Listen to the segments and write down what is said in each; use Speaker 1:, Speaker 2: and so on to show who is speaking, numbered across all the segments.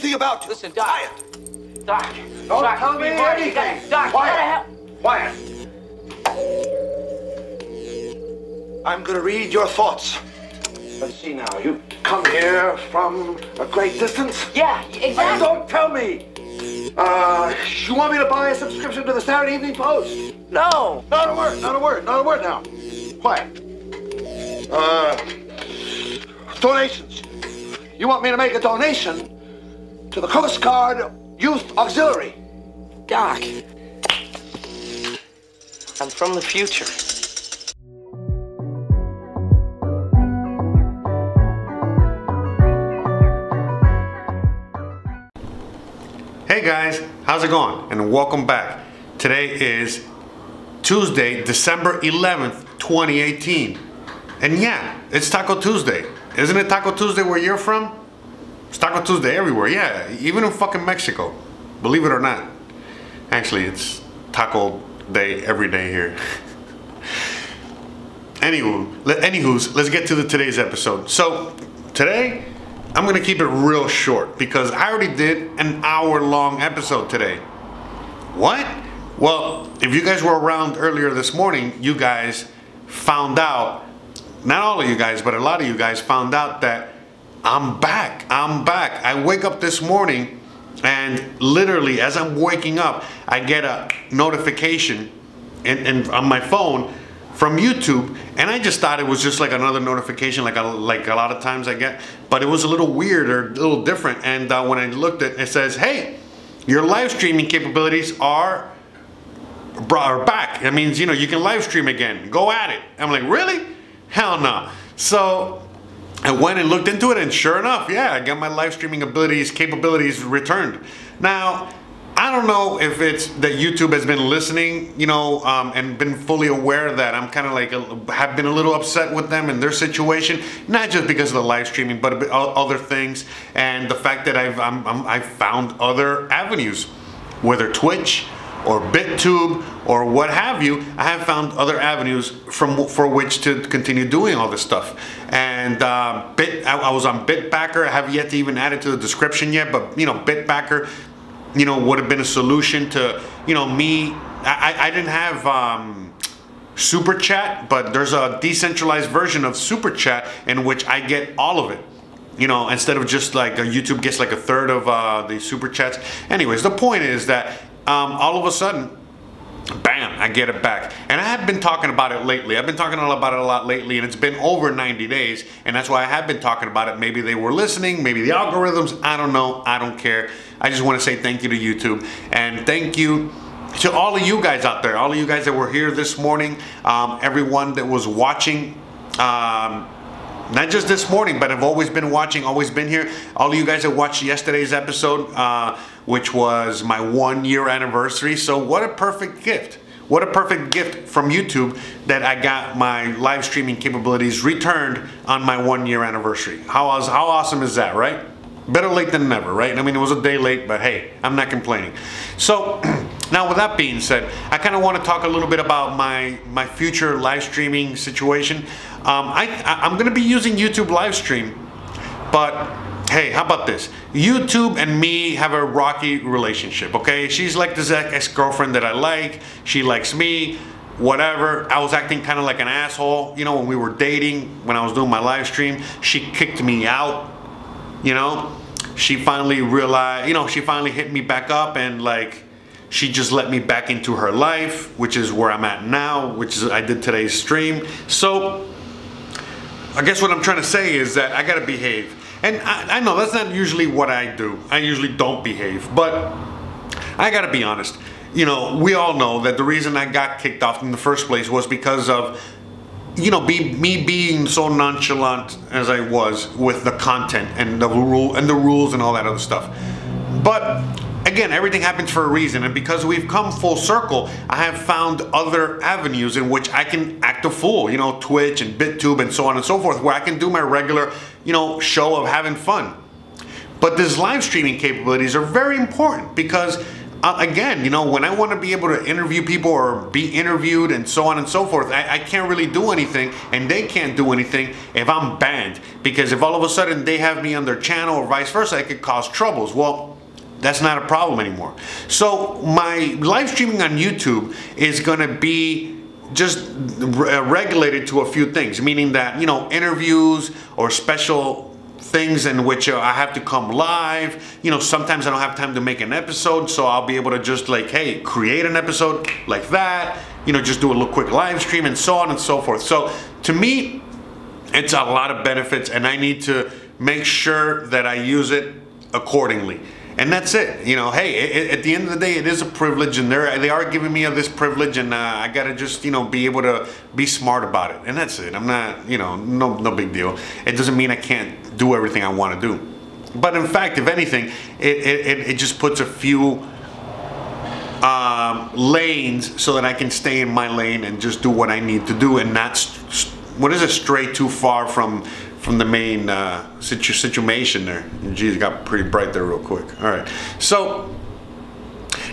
Speaker 1: anything about you.
Speaker 2: Listen, Doc.
Speaker 1: Quiet.
Speaker 2: Doc.
Speaker 1: Don't
Speaker 2: Doc,
Speaker 1: tell me anything.
Speaker 2: Doc,
Speaker 1: Quiet. Quiet. I'm going to read your thoughts. Let's see now. You come here from a great distance?
Speaker 2: Yeah, exactly.
Speaker 1: Hey, don't tell me. You want me to buy a subscription to the Saturday Evening Post?
Speaker 2: No.
Speaker 1: Not a word, not a word, not a word now. Quiet. Donations. You want me to make a donation to the Coast Guard Youth Auxiliary?
Speaker 2: Doc. I'm from the future.
Speaker 3: Hey guys, how's it going? And welcome back. Today is Tuesday, December 11th, 2018. And yeah, it's Taco Tuesday. Isn't it Taco Tuesday where you're from? It's Taco Tuesday everywhere, yeah. Even in fucking Mexico. Believe it or not. Actually, it's Taco Day every day here. Anywho's, let's get to today's episode. So, today, I'm gonna keep it real short because I already did an hour-long episode today. What? Well, if you guys were around earlier this morning, you guys found out, not all of you guys, but a lot of you guys found out that I'm back. I wake up this morning and literally as I'm waking up, I get a notification on my phone from YouTube, and I just thought it was just like another notification like a lot of times I get, but it was a little weird or a little different. And when I looked at it, it says, hey, your live streaming capabilities are back. That means, you know, you can live stream again. Go at it. I'm like, really? Hell no. So I went and looked into it, and sure enough, yeah, I got my live streaming capabilities returned. Now, I don't know if it's that YouTube has been listening, you know, and been fully aware that I'm kind of like, have been a little upset with them and their situation, not just because of the live streaming, but other things, and the fact that I've found other avenues, whether Twitch or Bit.tube or what have you. I have found other avenues for which to continue doing all this stuff. And I was on Bitbacker. I have yet to even add it to the description yet, but you know, Bitbacker, you know, would have been a solution to, you know, me. I didn't have SuperChat, but there's a decentralized version of SuperChat in which I get all of it. You know, instead of just like YouTube gets like a third of the super chats. Anyways, the point is that all of a sudden, bam, I get it back. And I have been talking about it lately. I've been talking about it a lot lately, and it's been over 90 days. And that's why I have been talking about it. Maybe they were listening, maybe the algorithms, I don't know, I don't care. I just want to say thank you to YouTube. And thank you to all of you guys out there, all of you guys that were here this morning, everyone that was watching. Not just this morning, but I've always been watching, always been here. All of you guys that watched yesterday's episode, which was my 1-year anniversary. So what a perfect gift. What a perfect gift from YouTube that I got my live streaming capabilities returned on my 1-year anniversary. How awesome is that, right? Better late than never, right? I mean, it was a day late, but hey, I'm not complaining. So now with that being said, I kind of want to talk a little bit about my future live streaming situation. I'm going to be using YouTube live stream, but hey, how about this? YouTube and me have a rocky relationship, okay? She's like this ex-girlfriend that I like. She likes me, whatever. I was acting kind of like an asshole, you know, when we were dating, when I was doing my live stream. She kicked me out, you know? She finally realized, you know, she finally hit me back up, and like, she just let me back into her life, which is where I'm at now, which is I did today's stream. So I guess what I'm trying to say is that I gotta behave. And I know that's not usually what I do. I usually don't behave, but I gotta be honest. You know, we all know that the reason I got kicked off in the first place was because of, you know, me being so nonchalant as I was with the content and the rules and all that other stuff. But again, everything happens for a reason, and because we've come full circle, I have found other avenues in which I can act a fool, you know, Twitch and Bit.tube and so on and so forth, where I can do my regular, you know, show of having fun. But these live streaming capabilities are very important because again, you know, when I want to be able to interview people or be interviewed and so on and so forth, I can't really do anything, and they can't do anything if I'm banned. Because if all of a sudden they have me on their channel or vice versa, it could cause troubles. Well, that's not a problem anymore. So my live streaming on YouTube is going to be just regulated to a few things, meaning that, you know, interviews or special things in which I have to come live. You know, sometimes I don't have time to make an episode, so I'll be able to just like, hey, create an episode like that, you know, just do a little quick live stream and so on and so forth. So to me, it's a lot of benefits, and I need to make sure that I use it accordingly. And that's it. You know, hey, at the end of the day, it is a privilege, and they are giving me this privilege, and I gotta just, you know, be able to be smart about it. And that's it. I'm not, you know, no big deal. It doesn't mean I can't do everything I want to do. But in fact, if anything, it just puts a few lanes so that I can stay in my lane and just do what I need to do, and not stray too far from the main situation there. Geez, it got pretty bright there real quick. All right. So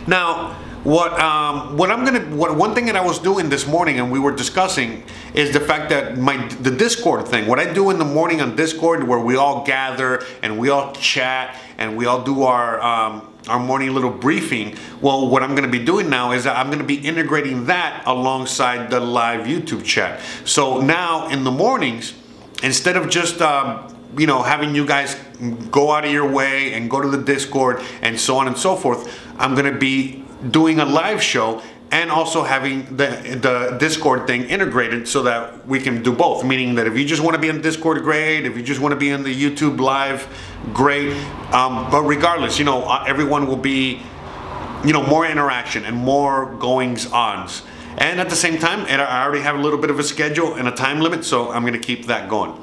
Speaker 3: now, one thing that I was doing this morning and we were discussing is the fact that the Discord thing. What I do in the morning on Discord, where we all gather and we all chat and we all do our morning little briefing. Well, what I'm going to be doing now is that I'm going to be integrating that alongside the live YouTube chat. So now in the mornings, instead of just you know, having you guys go out of your way and go to the Discord and so on and so forth, I'm going to be doing a live show and also having the Discord thing integrated so that we can do both. Meaning that if you just want to be on Discord, great. If you just want to be on the YouTube live, great. But regardless, you know, everyone will be, you know, more interaction and more goings-ons. And at the same time, and I already have a little bit of a schedule and a time limit, so I'm going to keep that going.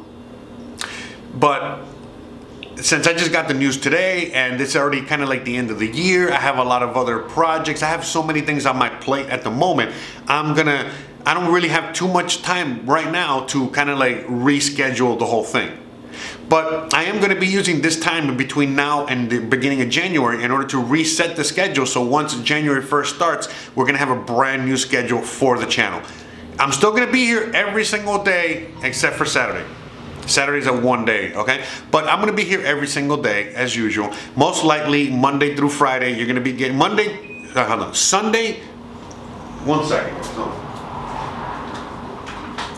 Speaker 3: But since I just got the news today and it's already kind of like the end of the year, I have a lot of other projects. I have so many things on my plate at the moment. I don't really have too much time right now to kind of like reschedule the whole thing. But I am going to be using this time between now and the beginning of January in order to reset the schedule. So once January 1st starts, we're going to have a brand new schedule for the channel. I'm still going to be here every single day except for Saturday. Saturday's a one day, okay? But I'm going to be here every single day as usual. Most likely Monday through Friday. You're going to be getting Sunday. One second.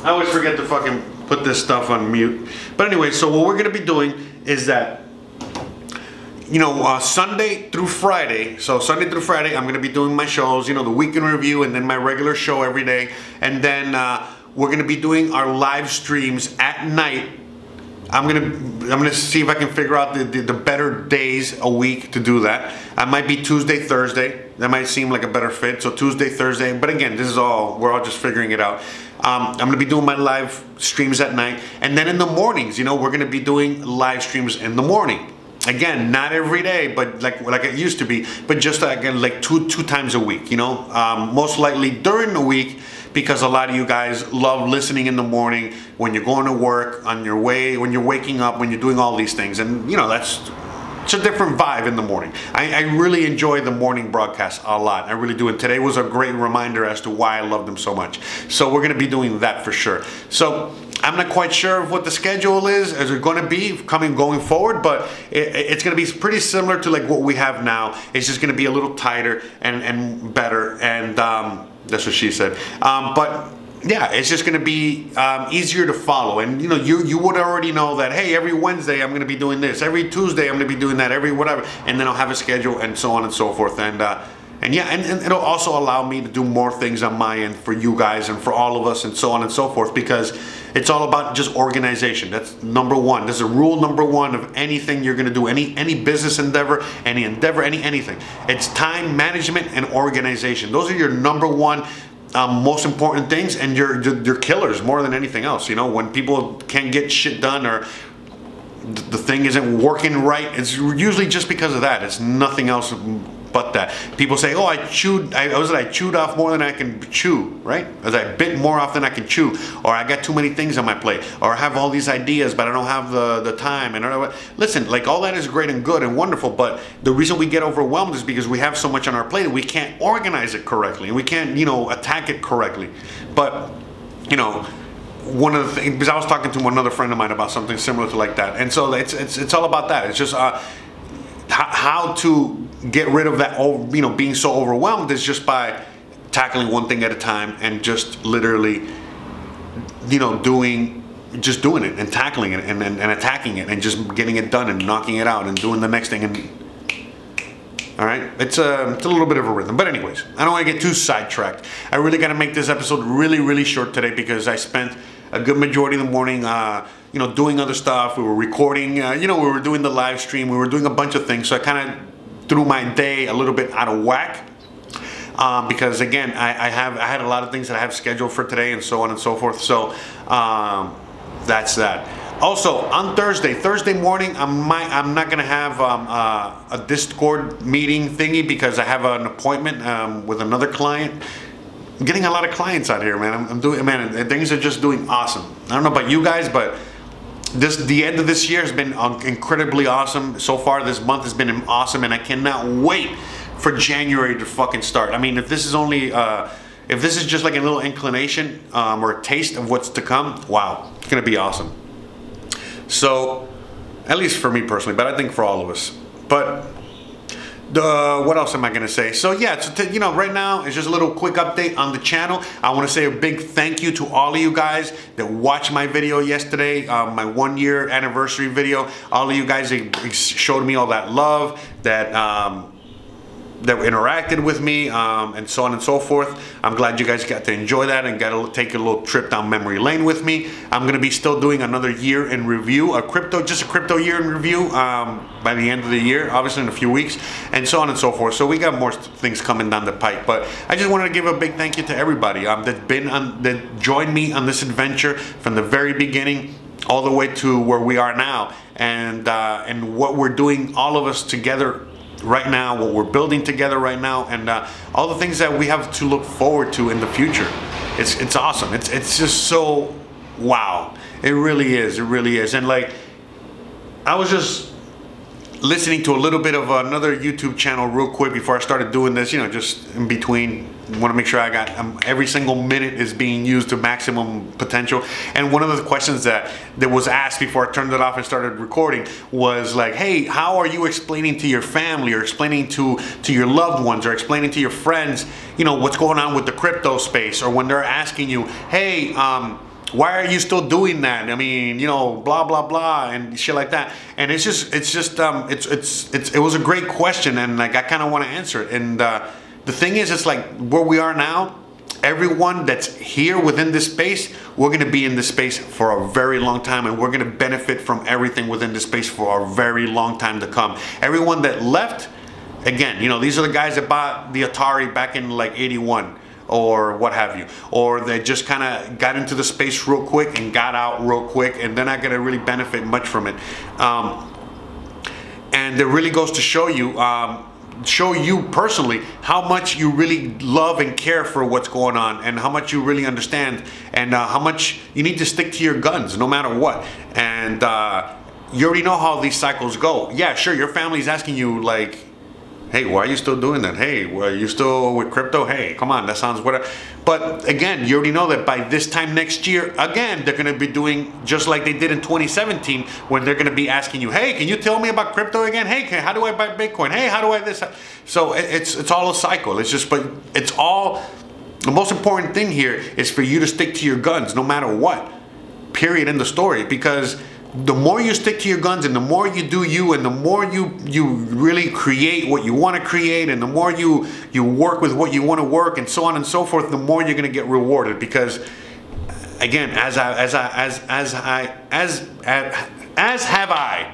Speaker 3: I always forget to fucking put this stuff on mute. But anyway, so what we're going to be doing is that, you know, Sunday through Friday. So Sunday through Friday, I'm going to be doing my shows, you know, the weekend review and then my regular show every day. And then we're going to be doing our live streams at night. I'm gonna see if I can figure out the better days a week to do that. I might be Tuesday, Thursday. That might seem like a better fit. So Tuesday, Thursday. But again, we're all just figuring it out. I'm gonna be doing my live streams at night, and then in the mornings, you know, we're gonna be doing live streams in the morning. Again, not every day, but like it used to be, but just again like two times a week. You know, most likely during the week, because a lot of you guys love listening in the morning when you're going to work, on your way, when you're waking up, when you're doing all these things. And you know, it's a different vibe in the morning. I really enjoy the morning broadcast a lot. I really do. And today was a great reminder as to why I love them so much. So we're going to be doing that for sure. So I'm not quite sure of what the schedule is as it's going to be going forward, but it's going to be pretty similar to like what we have now. It's just going to be a little tighter and better, and that's what she said. But yeah, it's just going to be easier to follow. And you know, you would already know that, hey, every Wednesday I'm going to be doing this, every Tuesday I'm going to be doing that, every whatever, and then I'll have a schedule and so on and so forth. And yeah, and it'll also allow me to do more things on my end for you guys and for all of us and so on and so forth, because it's all about just organization. That's number one. This is rule number one of anything you're gonna do, any business endeavor, anything. It's time management and organization. Those are your number one most important things, and your killers more than anything else. You know, when people can't get shit done or the thing isn't working right, it's usually just because of that. It's nothing else but that. People say, oh, I chewed off more than I can chew, right? As I bit more off than I can chew, or I got too many things on my plate, or I have all these ideas but I don't have the time. And listen, like, all that is great and good and wonderful, but the reason we get overwhelmed is because we have so much on our plate and we can't organize it correctly, and we can't, you know, attack it correctly. But, you know, one of the things, because I was talking to another friend of mine about something similar to like that, and so it's all about that. It's just how to get rid of that, you know, being so overwhelmed is just by tackling one thing at a time and just literally, you know, doing it and tackling it and attacking it and just getting it done and knocking it out and doing the next thing. And all right, it's a little bit of a rhythm. But anyways, I don't want to get too sidetracked. I really got to make this episode really short today because I spent a good majority of the morning you know, doing other stuff. We were recording, you know, we were doing the live stream, we were doing a bunch of things, so I kind of threw my day a little bit out of whack, because again, I had a lot of things that I have scheduled for today and so on and so forth. So that's that. Also, on Thursday morning, I'm not gonna have a Discord meeting thingy because I have an appointment with another client. I'm getting a lot of clients out here, man. I'm doing, man, things are just doing awesome. I don't know about you guys, but the end of this year has been incredibly awesome. So far, this month has been awesome, and I cannot wait for January to fucking start. I mean, if this is only, if this is just like a little inclination or a taste of what's to come, wow, it's gonna be awesome. So, at least for me personally, but I think for all of us. But what else am I gonna say? So yeah, you know, right now it's just a little quick update on the channel. I want to say a big thank you to all of you guys that watched my video yesterday, my 1 year anniversary video. All of you guys that showed me all that love, that interacted with me, and so on and so forth. I'm glad you guys got to enjoy that and got to take a little trip down memory lane with me. I'm gonna be still doing another year in review, just a crypto year in review by the end of the year, obviously in a few weeks, and so on and so forth. So we got more things coming down the pipe. But I just wanted to give a big thank you to everybody that joined me on this adventure from the very beginning all the way to where we are now, and what we're doing, all of us together right now, what we're building together right now, and all the things that we have to look forward to in the future. It's awesome. It's just so wow. It really is. It really is. And like, I was just listening to a little bit of another YouTube channel real quick before I started doing this, you know, just in between. Want to make sure I got every single minute is being used to maximum potential. And one of the questions that was asked before I turned it off and started recording was like, hey, how are you explaining to your family, or explaining to your loved ones, or explaining to your friends, you know, what's going on with the crypto space? Or when they're asking you, hey, why are you still doing that? I mean, you know, blah blah blah and shit like that. And it was a great question, and like I kind of want to answer it. And the thing is, it's like where we are now, everyone that's here within this space, we're going to be in this space for a very long time, and we're going to benefit from everything within this space for a very long time to come. Everyone that left, again, you know, these are the guys that bought the Atari back in like '81 or what have you, or they just kind of got into the space real quick and got out real quick, and they're not going to really benefit much from it. And it really goes to show you personally how much you really love and care for what's going on, and how much you really understand, and how much you need to stick to your guns no matter what. And you already know how these cycles go. Yeah, sure, your family's asking you like, hey, why are you still doing that? Hey, are you still with crypto? Hey, come on, that sounds whatever. But again, you already know that by this time next year, again, they're gonna be doing just like they did in 2017, when they're gonna be asking you, hey, can you tell me about crypto again? Hey, how do I buy Bitcoin? Hey, how do I this? So it's all a cycle. It's just, but it's all, the most important thing here is for you to stick to your guns no matter what, period, in the story. Because the more you stick to your guns, and the more you do you, and the more you really create what you want to create, and the more you work with what you want to work, and so on and so forth, the more you're going to get rewarded. Because again, as have I.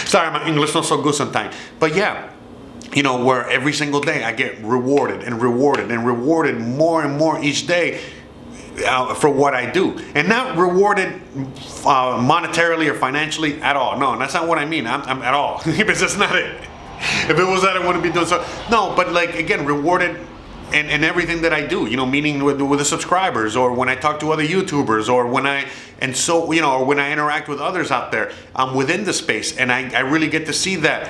Speaker 3: Sorry, my English not so good sometimes. But yeah, you know, where every single day I get rewarded and rewarded and rewarded more and more each day for what I do, and not rewarded monetarily or financially at all. No, that's not what I mean. I'm at all, because that's not it. If it was that, I wouldn't be doing so. No, but like, again, rewarded in everything that I do, you know, meaning with the subscribers, or when I talk to other YouTubers, or when I, and so, you know, or when I interact with others out there, within the space, and I really get to see that,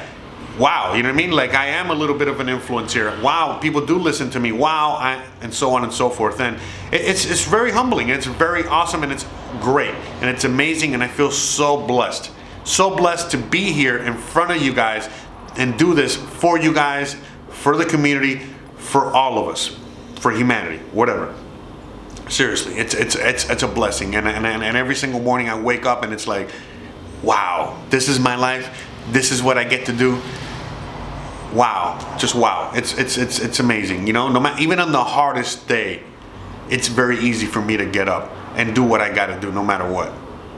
Speaker 3: wow, you know what I mean? Like, I am a little bit of an influence here. Wow, people do listen to me. Wow, and so on and so forth. And it's very humbling, and it's very awesome, and it's great, and it's amazing, and I feel so blessed. So blessed to be here in front of you guys and do this for you guys, for the community, for all of us, for humanity, whatever. Seriously, it's a blessing, and every single morning I wake up and it's like, wow, this is my life. This is what I get to do. Wow, just wow. It's amazing. You know, no matter, even on the hardest day, it's very easy for me to get up and do what I got to do, no matter what.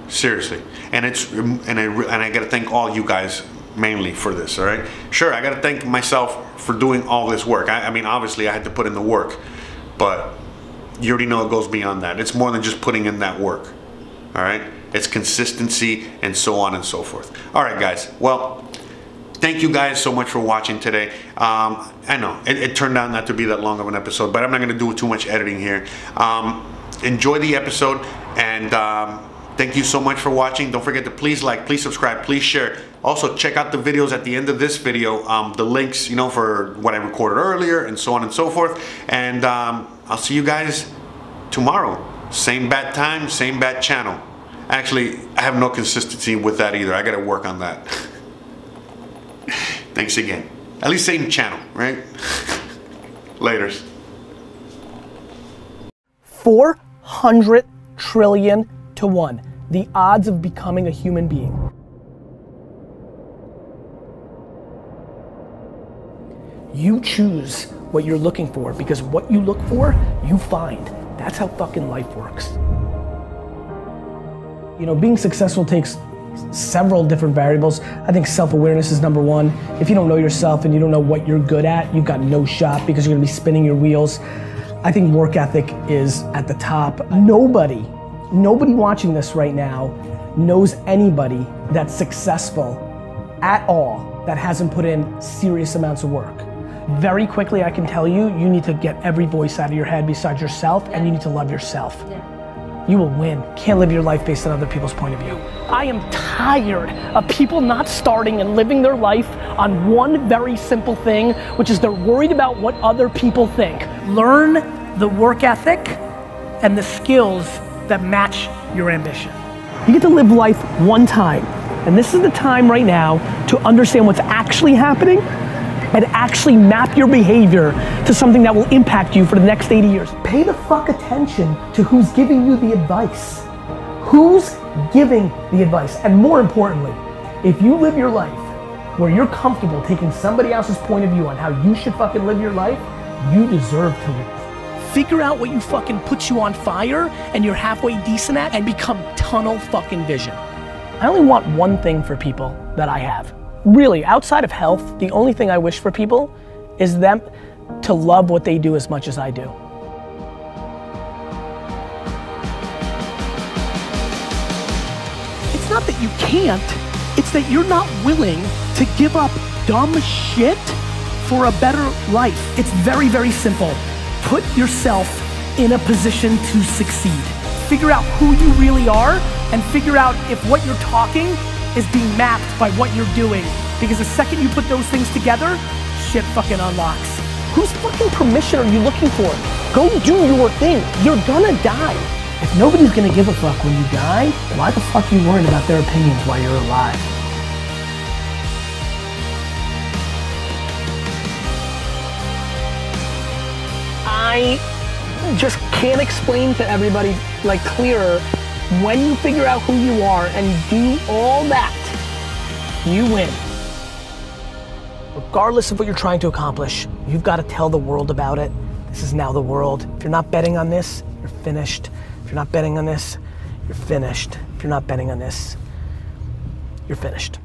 Speaker 3: Seriously, and I got to thank all you guys mainly for this. All right, sure, I got to thank myself for doing all this work. I mean, obviously, I had to put in the work, but you already know it goes beyond that. It's more than just putting in that work. All right, it's consistency and so on and so forth. All right, guys. Well, thank you guys so much for watching today. I know it turned out not to be that long of an episode, but I'm not going to do too much editing here. Enjoy the episode, and thank you so much for watching. Don't forget to please like, please subscribe, please share. Also, check out the videos at the end of this video, the links, you know, for what I recorded earlier and so on and so forth. And I'll see you guys tomorrow. Same bat time, same bat channel. Actually, I have no consistency with that either. I got to work on that. Thanks again. At least same channel, right? Laters.
Speaker 4: 400 trillion to 1. The odds of becoming a human being. You choose what you're looking for, because what you look for, you find. That's how fucking life works. You know, being successful takes several different variables. I think self-awareness is number one. If you don't know yourself and you don't know what you're good at, you've got no shot, because you're gonna be spinning your wheels. I think work ethic is at the top. Nobody watching this right now knows anybody that's successful at all that hasn't put in serious amounts of work. Very quickly, I can tell you, you need to get every voice out of your head besides yourself, and you need to love yourself. You will win. Can't live your life based on other people's point of view. I am tired of people not starting and living their life on one very simple thing, which is they're worried about what other people think. Learn the work ethic and the skills that match your ambition. You get to live life one time, and this is the time right now to understand what's actually happening and actually map your behavior to something that will impact you for the next 80 years. Pay the fuck attention to who's giving you the advice. Who's giving the advice? And more importantly, if you live your life where you're comfortable taking somebody else's point of view on how you should fucking live your life, you deserve to lose. Figure out what you fucking puts you on fire and you're halfway decent at, and become tunnel fucking vision. I only want one thing for people that I have. Really, outside of health, the only thing I wish for people is them to love what they do as much as I do. It's not that you can't, it's that you're not willing to give up dumb shit for a better life. It's very, very simple. Put yourself in a position to succeed. Figure out who you really are, and figure out if what you're talking is being mapped by what you're doing. Because the second you put those things together, shit fucking unlocks. Whose fucking permission are you looking for? Go do your thing. You're gonna die. If nobody's gonna give a fuck when you die, why the fuck are you worrying about their opinions while you're alive? I just can't explain to everybody like clearer. When you figure out who you are and do all that, you win. Regardless of what you're trying to accomplish, you've got to tell the world about it. This is now the world. If you're not betting on this, you're finished. If you're not betting on this, you're finished. If you're not betting on this, you're finished.